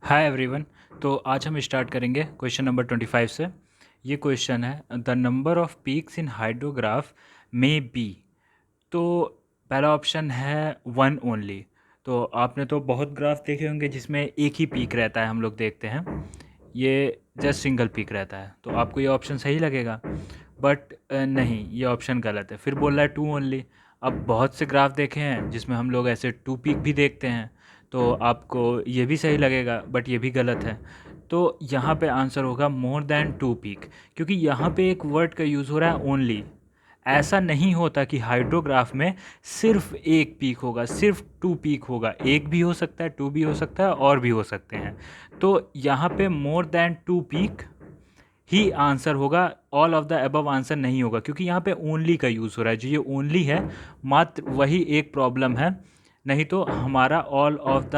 Hi everyone. तो आज हम स्टार्ट करेंगे क्वेश्चन नंबर 25 से। ये क्वेश्चन है the number of peaks in hydrograph में बी। तो पहला ऑप्शन है वन ओनली। तो आपने तो बहुत ग्राफ देखे होंगे जिसमें एक ही पीक रहता है, हम लोग देखते हैं। ये जस्ट सिंगल पीक रहता है, तो आपको ये ऑप्शन सही लगेगा। बट नहीं, ये ऑप्शन गलत है। फिर बोल रहा है टू ओनली। अब बहुत से ग्राफ देखे हैं जिसमें हम लोग ऐसे टू पीक भी देखते हैं, तो आपको ये भी सही लगेगा, बट ये भी गलत है। तो यहाँ पे आंसर होगा मोर देन टू पीक, क्योंकि यहाँ पे एक वर्ड का यूज़ हो रहा है ओनली। ऐसा नहीं होता कि हाइड्रोग्राफ में सिर्फ एक पीक होगा, सिर्फ टू पीक होगा। एक भी हो सकता है, टू भी हो सकता है, और भी हो सकते हैं। तो यहाँ पे मोर देन टू पीक ही आंसर होगा। All of the above answer नहीं होगा, क्योंकि यहाँ पे ओनली का यूज़ हो रहा है। जो ये ओनली है, मात्र वही एक प्रॉब्लम है, नहीं तो हमारा all of the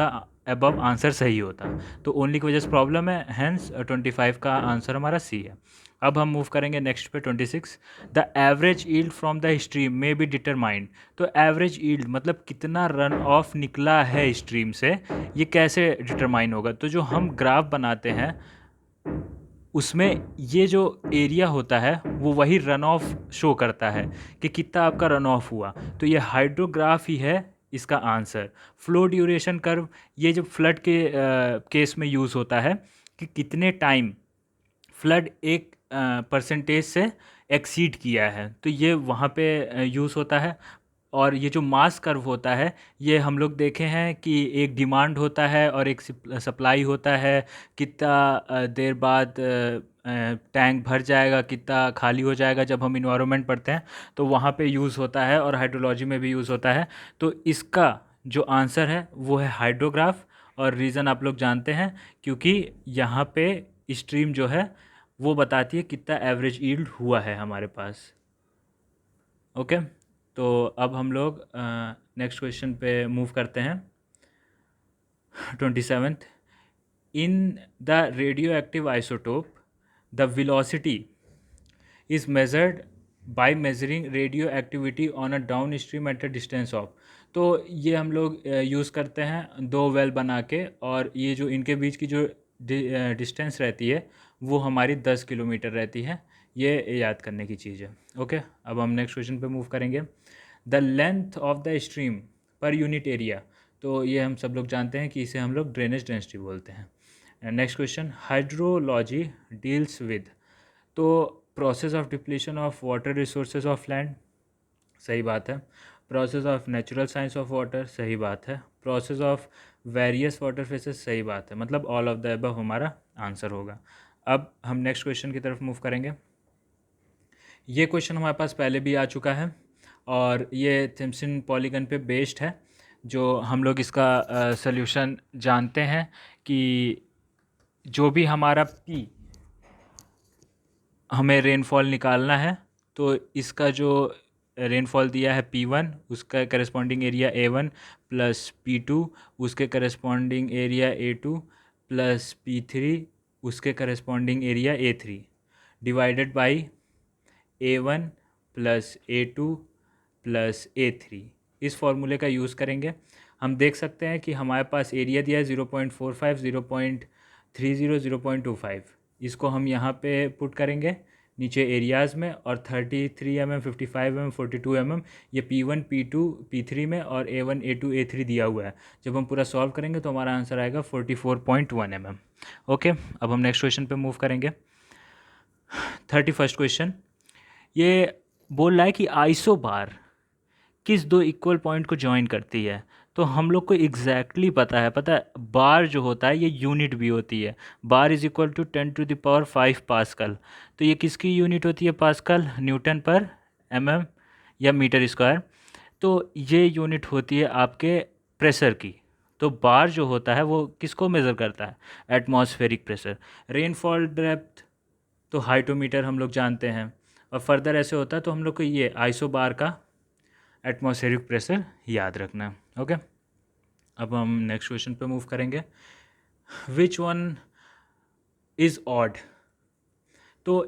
above answer सही होता। तो ओनली की वजह से प्रॉब्लम है, हैंस 25 का आंसर हमारा सी है। अब हम मूव करेंगे नेक्स्ट पे 26। The average yield from the stream में बी डिटरमाइंड। तो एवरेज ईल्ड मतलब कितना रन ऑफ निकला है स्ट्रीम से, ये कैसे डिटरमाइन होगा? तो जो हम ग्राफ बनाते हैं उसमें ये जो एरिया होता है वो वही रन ऑफ शो करता है कि कितना आपका रन ऑफ हुआ। तो ये हाइड्रोग्राफ ही है इसका आंसर। फ्लो ड्यूरेशन कर्व ये जब फ्लड के केस में यूज़ होता है कि कितने टाइम फ्लड एक परसेंटेज से एक्सीड किया है, तो ये वहाँ पे यूज़ होता है। और ये जो मास कर्व होता है, ये हम लोग देखे हैं कि एक डिमांड होता है और एक सप्लाई होता है। कितना देर बाद टैंक भर जाएगा, कितना खाली हो जाएगा, जब हम इन्वायरमेंट पढ़ते हैं तो वहाँ पे यूज़ होता है, और हाइड्रोलॉजी में भी यूज़ होता है। तो इसका जो आंसर है वो है हाइड्रोग्राफ। और रीज़न आप लोग जानते हैं, क्योंकि यहाँ पे स्ट्रीम जो है वो बताती है कितना एवरेज यील्ड हुआ है हमारे पास। ओके। तो अब हम लोग नेक्स्ट क्वेश्चन पे मूव करते हैं। 27th, in the radio active isotope the velocity is measured by measuring radio activity on a down stream at a distance of. तो ये हम लोग यूज़ करते हैं दो वेल बना के, और ये जो इनके बीच की जो डिस्टेंस रहती है वो हमारी 10 किलोमीटर रहती है। ये याद करने की चीज़ है। ओके। अब हम नेक्स्ट क्वेश्चन पे मूव करेंगे। The length of the stream per unit area. तो ये हम सब लोग जानते हैं कि इसे हम लोग ड्रेनेज डेंसिटी बोलते हैं। Next question, hydrology deals with. तो process of depletion of water resources of land, सही बात है। Process of natural science of water, सही बात है। Process of various water phases, सही बात है। मतलब ऑल ऑफ द अबव हमारा आंसर होगा। अब हम नेक्स्ट क्वेश्चन की तरफ मूव करेंगे। ये क्वेश्चन हमारे पास पहले भी आ चुका है, और ये थिम्पसन पॉलीगन पे बेस्ड है। जो हम लोग इसका सल्यूशन जानते हैं कि जो भी हमारा पी हमें रेनफॉल निकालना है, तो इसका जो रेनफॉल दिया है P1, उसका corresponding area A1 plus P2 उसके corresponding area A2 plus P3 उसके corresponding area A3 divided by A1 plus A2 plus A3। इस फॉर्मूले का यूज़ करेंगे। हम देख सकते हैं कि हमारे पास एरिया दिया है 0.45, 0.30, 0.25। इसको हम यहाँ पे पुट करेंगे नीचे एरियाज़ में, और 33 mm, 55 mm, 42 mm ये P1, P2, P3 में, और A1, A2, A3 दिया हुआ है। जब हम पूरा सॉल्व करेंगे तो हमारा आंसर आएगा 44.1 mm। ओके। अब हम नेक्स्ट क्वेश्चन पे मूव करेंगे। 31st क्वेश्चन, ये बोल रहा है कि आइसो बार किस दो इक्वल पॉइंट को जॉइन करती है। तो हम लोग को एग्जैक्टली पता है बार जो होता है ये यूनिट भी होती है। Bar is equal to 10⁵ pascal. तो ये किसकी यूनिट होती है? पास्कल, न्यूटन पर mm या मीटर स्क्वायर। तो ये यूनिट होती है आपके प्रेशर की। तो बार जो होता है वो किसको मेज़र करता है? Atmospheric pressure. रेनफॉल डेप्थ तो हाइटोमीटर हम लोग जानते हैं, और फर्दर ऐसे होता है तो हम लोग को ये आइसो बार का एटमॉस्फेरिक प्रेशर याद रखना। ओके। अब हम नेक्स्ट क्वेश्चन पे मूव करेंगे। Which one is odd. तो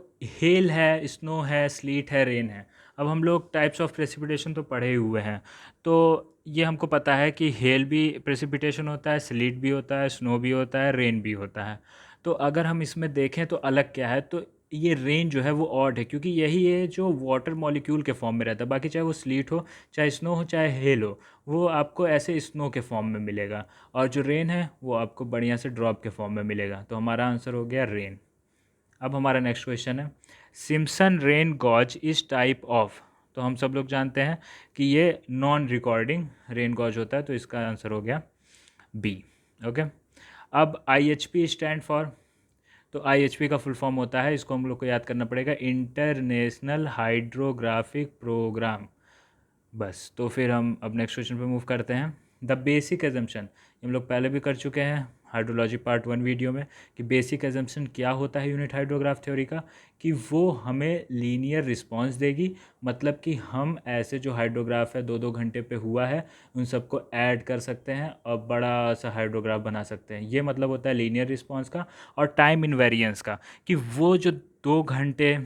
हेल है, स्नो है, स्लीट है, रेन है। अब हम लोग टाइप्स ऑफ प्रेसिपिटेशन तो पढ़े हुए हैं, तो ये हमको पता है कि हेल भी प्रेसिपिटेशन होता है, स्लीट भी होता है, स्नो भी होता है, रेन भी होता है। तो अगर हम इसमें देखें तो अलग क्या है, तो ये रेन जो है वो ऑड है, क्योंकि यही है जो वाटर मॉलिक्यूल के फॉर्म में रहता है। बाकी चाहे वो स्लीट हो, चाहे स्नो हो, चाहे हेल हो, वो आपको ऐसे स्नो के फॉर्म में मिलेगा। और जो रेन है वो आपको बढ़िया से ड्रॉप के फॉर्म में मिलेगा। तो हमारा आंसर हो गया रेन। अब हमारा नेक्स्ट क्वेश्चन है, सिम्पसन रेन गॉज इस टाइप ऑफ। तो हम सब लोग जानते हैं कि ये नॉन रिकॉर्डिंग रेन गॉज होता है, तो इसका आंसर हो गया बी। ओके। अब I H P stand for, तो आई एच पी का फुल फॉर्म होता है, इसको हम लोग को याद करना पड़ेगा, इंटरनेशनल हाइड्रोग्राफिक प्रोग्राम। बस, तो फिर हम अब नेक्स्ट क्वेश्चन पे मूव करते हैं। द बेसिक एजम्पशन, हम लोग पहले भी कर चुके हैं हाइड्रोलॉजी पार्ट 1 वीडियो में, कि बेसिक एजम्पशन क्या होता है यूनिट हाइड्रोग्राफ थ्योरी का, कि वो हमें लीनियर रिस्पांस देगी। मतलब कि हम ऐसे जो हाइड्रोग्राफ है 2-2 घंटे पे हुआ है, उन सबको ऐड कर सकते हैं और बड़ा सा हाइड्रोग्राफ बना सकते हैं। ये मतलब होता है लीनियर रिस्पांस का। और टाइम इनवेरिएंस का, कि वो जो 2 घंटे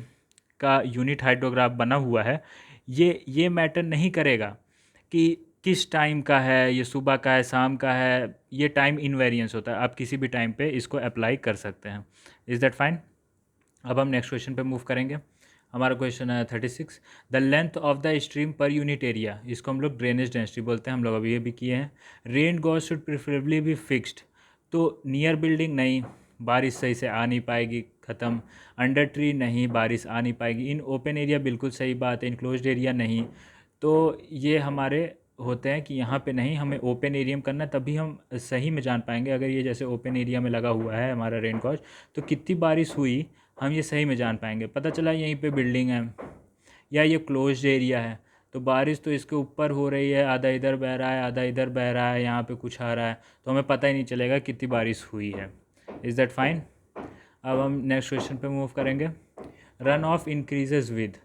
का यूनिट हाइड्रोग्राफ बना हुआ है, ये मैटर नहीं करेगा कि किस टाइम का है, ये सुबह का है, शाम का है। ये टाइम इनवेरिएंस होता है, आप किसी भी टाइम पे इसको अप्लाई कर सकते हैं। Is that fine? अब हम नेक्स्ट क्वेश्चन पे मूव करेंगे। हमारा क्वेश्चन है 36, the length of the stream per unit area, इसको हम लोग ड्रेनेज डेंसिटी बोलते हैं, हम लोग अभी ये भी किए हैं। Rain gauge should preferably be fixed, तो नियर बिल्डिंग नहीं, बारिश सही से आ नहीं पाएगी, ख़त्म। अंडर ट्री नहीं, बारिश आ नहीं पाएगी। इन ओपन एरिया, बिल्कुल सही बात है। इनक्लोज्ड एरिया नहीं। तो ये हमारे होते हैं कि यहाँ पे नहीं, हमें ओपन एरिया में करना, तभी हम सही में जान पाएंगे। अगर ये जैसे ओपन एरिया में लगा हुआ है हमारा रेन गॉज, तो कितनी बारिश हुई हम ये सही में जान पाएंगे। पता चला यहीं पे बिल्डिंग है या ये क्लोज्ड एरिया है, तो बारिश तो इसके ऊपर हो रही है, आधा इधर बह रहा है, आधा इधर बह रहा है, यहाँ पे कुछ आ रहा है, तो हमें पता ही नहीं चलेगा कितनी बारिश हुई है। Is that fine? अब हम नेक्स्ट क्वेश्चन पे मूव करेंगे। रन ऑफ इंक्रीजेज विद,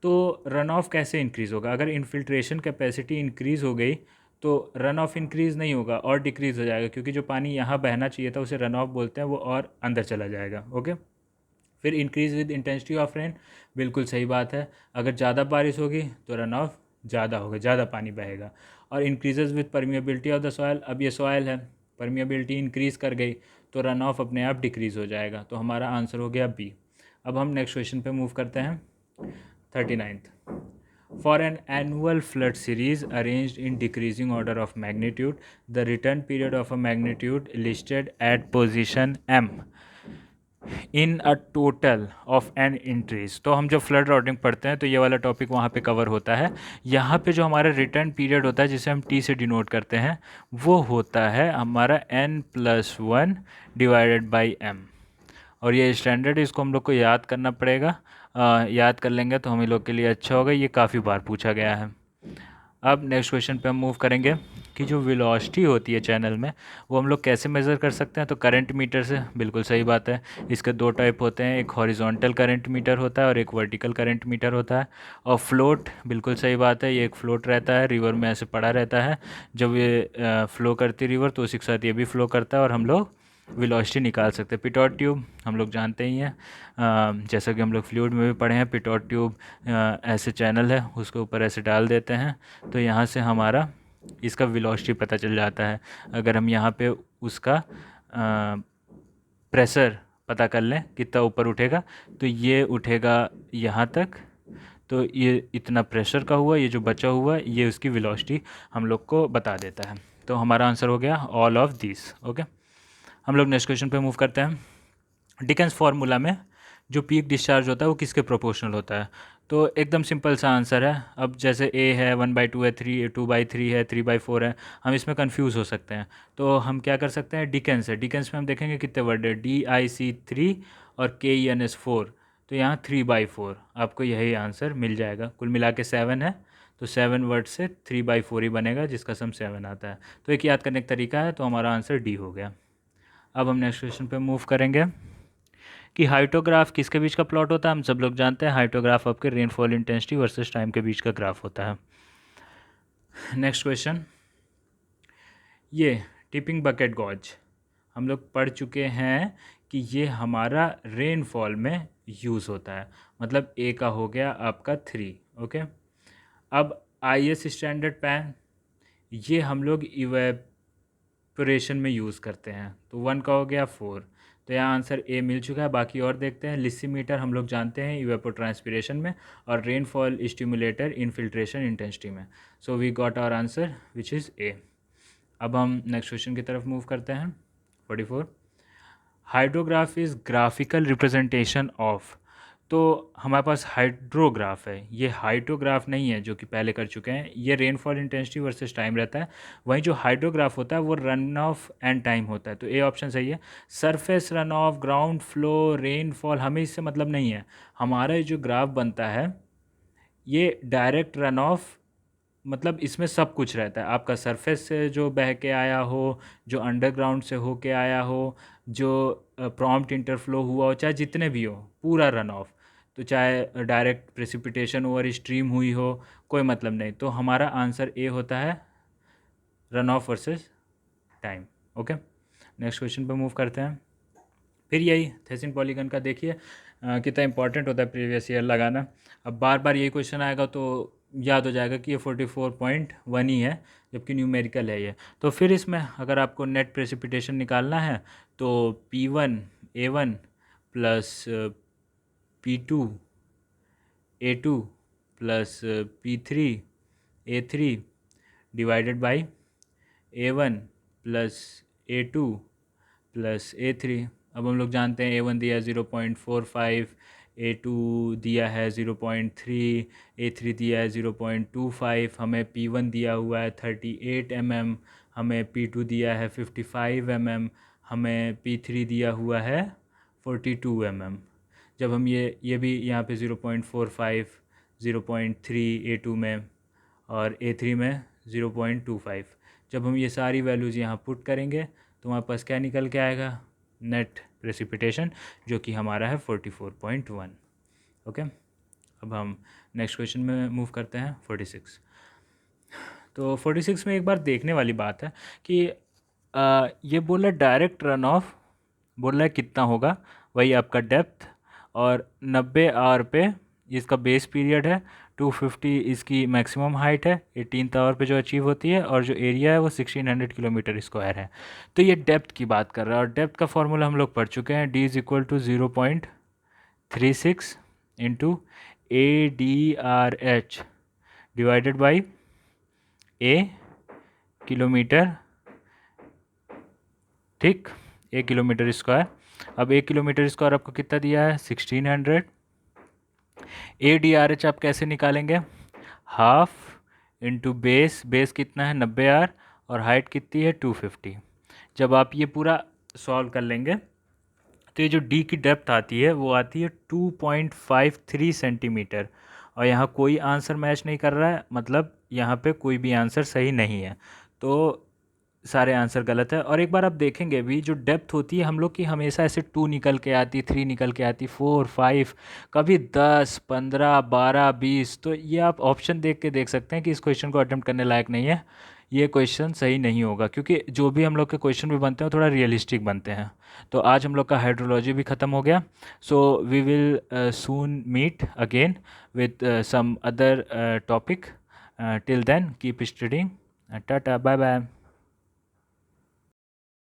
तो रन ऑफ कैसे इंक्रीज़ होगा? अगर इनफिल्ट्रेशन कैपेसिटी इंक्रीज़ हो गई तो रन ऑफ इंक्रीज़ नहीं होगा और डिक्रीज़ हो जाएगा, क्योंकि जो पानी यहाँ बहना चाहिए था उसे रन ऑफ बोलते हैं, वो और अंदर चला जाएगा। ओके। फिर increase with intensity of rain, बिल्कुल सही बात है। अगर ज़्यादा बारिश होगी तो रन ऑफ ज़्यादा होगा, ज़्यादा पानी बहेगा। और increases with permeability of the soil, अब ये सॉयल है, परमिएबिलिटी इंक्रीज़ कर गई तो रन ऑफ अपने आप डिक्रीज़ हो जाएगा। तो हमारा आंसर हो गया बी। अब हम नेक्स्ट क्वेश्चन पे मूव करते हैं। 39th, for an annual flood series arranged in decreasing order of magnitude, the return period of a magnitude listed at position M in a total of N entries. तो हम जब flood ordering पढ़ते हैं तो ये वाला टॉपिक वहाँ पे कवर होता है। यहाँ पे जो हमारा रिटर्न पीरियड होता है, जिसे हम टी से डिनोट करते हैं, वो होता है हमारा n+1 डिवाइडेड बाई m। और ये स्टैंडर्ड, इसको हम लोग को याद करना पड़ेगा। याद कर लेंगे तो हम लोग के लिए अच्छा होगा, ये काफ़ी बार पूछा गया है। अब नेक्स्ट क्वेश्चन पे हम मूव करेंगे कि जो वेलोसिटी होती है चैनल में, वो हम लोग कैसे मेज़र कर सकते हैं? तो करंट मीटर से, बिल्कुल सही बात है। इसके दो टाइप होते हैं, एक हॉरिजॉन्टल करंट मीटर होता है और एक वर्टिकल करंट मीटर होता है। और फ्लोट, बिल्कुल सही बात है, ये एक फ्लोट रहता है, रिवर में ऐसे पड़ा रहता है। जब ये फ्लो करती रिवर तो उसी के साथ ये भी फ्लो करता है और हम लोग वेलोसिटी निकाल सकते हैं। पिटोट ट्यूब हम लोग जानते ही हैं, जैसा कि हम लोग फ्लूइड में भी पढ़े हैं। पिटोट ट्यूब ऐसे चैनल है, उसके ऊपर ऐसे डाल देते हैं, तो यहाँ से हमारा इसका वेलोसिटी पता चल जाता है। अगर हम यहाँ पे उसका प्रेशर पता कर लें कितना ऊपर उठेगा, तो ये उठेगा यहाँ तक, तो ये इतना प्रेशर का हुआ, ये जो बचा हुआ ये उसकी वेलोसिटी हम लोग को बता देता है। तो हमारा आंसर हो गया ऑल ऑफ दिस। ओके। हम लोग नेक्स्ट क्वेश्चन पे मूव करते हैं। डिकेंस फार्मूला में जो पीक डिस्चार्ज होता है वो किसके प्रोपोर्शनल होता है? तो एकदम सिंपल सा आंसर है। अब जैसे ए है 1/2 है, 2/3 है, 3/4 है, हम इसमें कंफ्यूज हो सकते हैं। तो हम क्या कर सकते हैं, डिकेंस है, डिकेंस में हम देखेंगे कितने वर्ड है, DIC3 और KENS4, तो यहाँ 3/4, आपको यही आंसर मिल जाएगा। कुल मिला के 7 है, तो 7 वर्ड से 3/4 ही बनेगा, जिसका सम 7 आता है। तो एक याद करने का तरीका है, तो हमारा आंसर डी हो गया। अब हम नेक्स्ट क्वेश्चन पे मूव करेंगे कि हाइटोग्राफ किसके बीच का प्लॉट होता है? हम सब लोग जानते हैं हाइटोग्राफ आपके रेनफॉल इंटेंसिटी वर्सेस टाइम के बीच का ग्राफ होता है। नेक्स्ट क्वेश्चन, ये टिपिंग बकेट गॉज हम लोग पढ़ चुके हैं कि ये हमारा रेनफॉल में यूज़ होता है। मतलब ए का हो गया आपका 3। ओके। अब IS स्टैंडर्ड पैन, ये हम लोग इवेपोरेशन में यूज़ करते हैं। तो 1 का हो गया 4, तो यहाँ आंसर ए मिल चुका है। बाकी और देखते हैं। लिसिमीटर हम लोग जानते हैं इवेपोट्रांसपिरेशन में, और रेनफॉल स्टिमुलेटर इनफिल्ट्रेशन इंटेंसिटी में। So we got our answer which is A. अब हम नेक्स्ट क्वेश्चन की तरफ मूव करते हैं। 44, hydrograph is graphical representation of. तो हमारे पास हाइड्रोग्राफ है, ये हाइड्रोग्राफ नहीं है जो कि पहले कर चुके हैं। ये रेनफॉल इंटेंसिटी वर्सेस टाइम रहता है। वहीं जो हाइड्रोग्राफ होता है वो रन ऑफ एंड टाइम होता है। तो ए ऑप्शन सही है। Surface run of, ground flow, rainfall, हमें इससे मतलब नहीं है। हमारा जो ग्राफ बनता है ये डायरेक्ट रन ऑफ, मतलब इसमें सब कुछ रहता है। आपका सरफेस से जो बह के आया हो, जो अंडरग्राउंड से हो के आया हो, जो प्रॉम्प्ट इंटरफ्लो हुआ हो, चाहे जितने भी हो, पूरा रन ऑफ। तो चाहे डायरेक्ट प्रेसिपिटेशन ओवर स्ट्रीम हुई हो, कोई मतलब नहीं। तो हमारा आंसर ए होता है, run of versus time. Okay, next question पे मूव करते हैं। फिर यही थेसिन पॉलीगन का देखिए कितना इंपॉर्टेंट होता है प्रीवियस ईयर लगाना। अब बार बार यही क्वेश्चन आएगा तो याद हो जाएगा कि ये 44.1 ही है, जबकि न्यूमेरिकल है ये। तो फिर इसमें अगर आपको नेट प्रेसिपिटेशन निकालना है तो P1 A1 plus P2 A2 plus P3 A3 divided by A1 plus A2 plus A3। अब हम लोग जानते हैं A1 दिया है 0.45, A2 दिया है 0.3, A3 दिया है 0.25, हमें P1 दिया हुआ है 38 mm, हमें P2 दिया है 55 mm, हमें P3 दिया हुआ है 42 mm। जब हम ये भी यहाँ पे 0.45, 0.3 A2 में और A3 में 0.25, जब हम ये सारी वैल्यूज़ यहाँ पुट करेंगे तो हमारे पास क्या निकल के आएगा, नेट प्रेसिपिटेशन, जो कि हमारा है 44.1। ओके, अब हम नेक्स्ट क्वेश्चन में मूव करते हैं। 46, तो 46 में एक बार देखने वाली बात है कि ये बोल रहा है डायरेक्ट रन ऑफ, बोल रहा है कितना होगा, वही आपका डेप्थ, और 90 आवर पे इसका बेस पीरियड है, 250 इसकी मैक्सिमम हाइट है, 18th आवर पे जो अचीव होती है, और जो एरिया है वो 1600 किलोमीटर स्क्वायर है। तो ये डेप्थ की बात कर रहा है, और डेप्थ का फॉर्मूला हम लोग पढ़ चुके हैं, D is equal to 0.36 into ADRH divided by A kilometre, ठीक, 1 किलोमीटर स्क्वायर। अब 1 किलोमीटर स्क्वायर आपको कितना दिया है, 1600। ADRH आप कैसे निकालेंगे, हाफ इंटू बेस, बेस कितना है 90 आर, और हाइट कितनी है 250। जब आप ये पूरा सॉल्व कर लेंगे तो ये जो डी की डेप्थ आती है वो आती है 2.53 सेंटीमीटर, और यहाँ कोई आंसर मैच नहीं कर रहा है, मतलब यहाँ पे कोई भी आंसर सही नहीं है, तो सारे आंसर गलत है। और एक बार आप देखेंगे भी जो डेप्थ होती है हम लोग की, हमेशा ऐसे 2 निकल के आती, 3 निकल के आती, 4, 5, कभी 10, 15, 12, 20। तो ये आप ऑप्शन देख के देख सकते हैं कि इस क्वेश्चन को अटेम्प्ट करने लायक नहीं है, ये क्वेश्चन सही नहीं होगा, क्योंकि जो भी हम लोग के क्वेश्चन भी बनते हैं थोड़ा रियलिस्टिक बनते हैं। तो आज हम लोग का हाइड्रोलॉजी भी ख़त्म हो गया। So we will soon meet again with some other topic. Till then keep studying. Tata, bye bye.